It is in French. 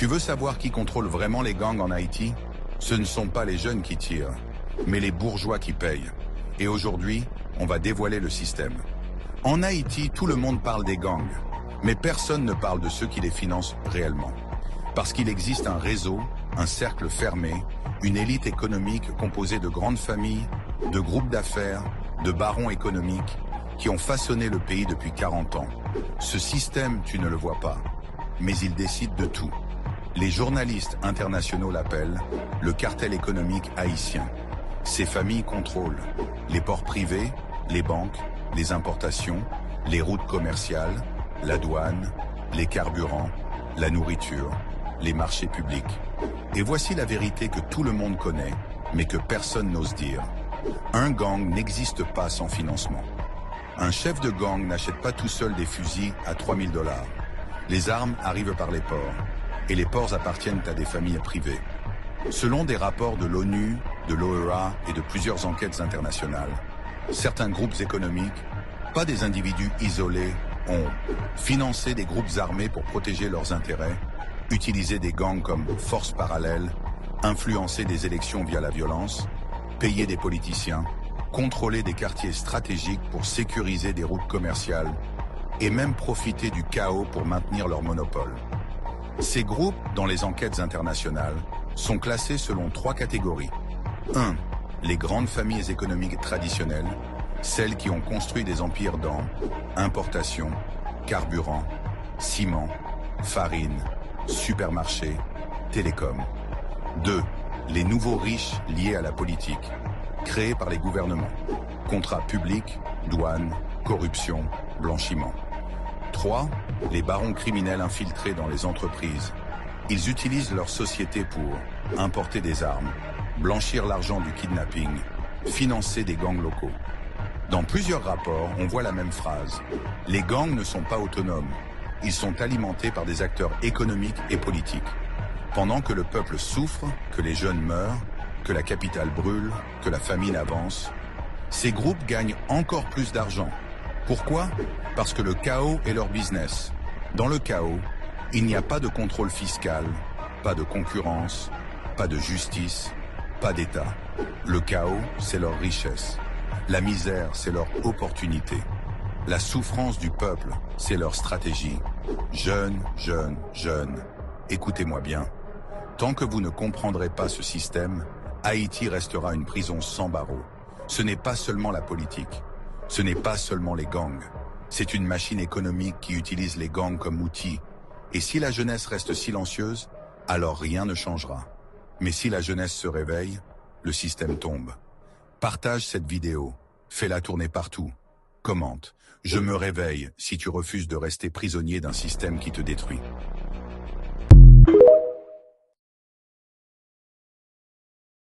Tu veux savoir qui contrôle vraiment les gangs en Haïti? Ce ne sont pas les jeunes qui tirent, mais les bourgeois qui payent. Et aujourd'hui, on va dévoiler le système. En Haïti, tout le monde parle des gangs, mais personne ne parle de ceux qui les financent réellement. Parce qu'il existe un réseau, un cercle fermé, une élite économique composée de grandes familles, de groupes d'affaires, de barons économiques, qui ont façonné le pays depuis 40 ans. Ce système, tu ne le vois pas, mais il décide de tout. Les journalistes internationaux l'appellent le cartel économique haïtien. Ces familles contrôlent les ports privés, les banques, les importations, les routes commerciales, la douane, les carburants, la nourriture, les marchés publics. Et voici la vérité que tout le monde connaît, mais que personne n'ose dire. Un gang n'existe pas sans financement. Un chef de gang n'achète pas tout seul des fusils à 3000 $. Les armes arrivent par les ports, et les ports appartiennent à des familles privées. Selon des rapports de l'ONU, de l'OEA et de plusieurs enquêtes internationales, certains groupes économiques, pas des individus isolés, ont financé des groupes armés pour protéger leurs intérêts, utilisé des gangs comme force parallèle, influencé des élections via la violence, payé des politiciens, contrôlé des quartiers stratégiques pour sécuriser des routes commerciales et même profité du chaos pour maintenir leur monopole. Ces groupes, dans les enquêtes internationales, sont classés selon 3 catégories. 1. Les grandes familles économiques traditionnelles, celles qui ont construit des empires dans importation, carburant, ciment, farine, supermarchés, télécom. 2. Les nouveaux riches liés à la politique, créés par les gouvernements. Contrats publics, douane, corruption, blanchiment. 3. Les barons criminels infiltrés dans les entreprises. Ils utilisent leur société pour importer des armes, blanchir l'argent du kidnapping, financer des gangs locaux. Dans plusieurs rapports, on voit la même phrase. Les gangs ne sont pas autonomes. Ils sont alimentés par des acteurs économiques et politiques. Pendant que le peuple souffre, que les jeunes meurent, que la capitale brûle, que la famine avance, ces groupes gagnent encore plus d'argent. Pourquoi? Parce que le chaos est leur business. Dans le chaos, il n'y a pas de contrôle fiscal, pas de concurrence, pas de justice, pas d'État. Le chaos, c'est leur richesse. La misère, c'est leur opportunité. La souffrance du peuple, c'est leur stratégie. Jeunes, jeunes, jeunes, écoutez-moi bien. Tant que vous ne comprendrez pas ce système, Haïti restera une prison sans barreaux. Ce n'est pas seulement la politique. Ce n'est pas seulement les gangs. C'est une machine économique qui utilise les gangs comme outil. Et si la jeunesse reste silencieuse, alors rien ne changera. Mais si la jeunesse se réveille, le système tombe. Partage cette vidéo. Fais-la tourner partout. Commente. Je me réveille si tu refuses de rester prisonnier d'un système qui te détruit.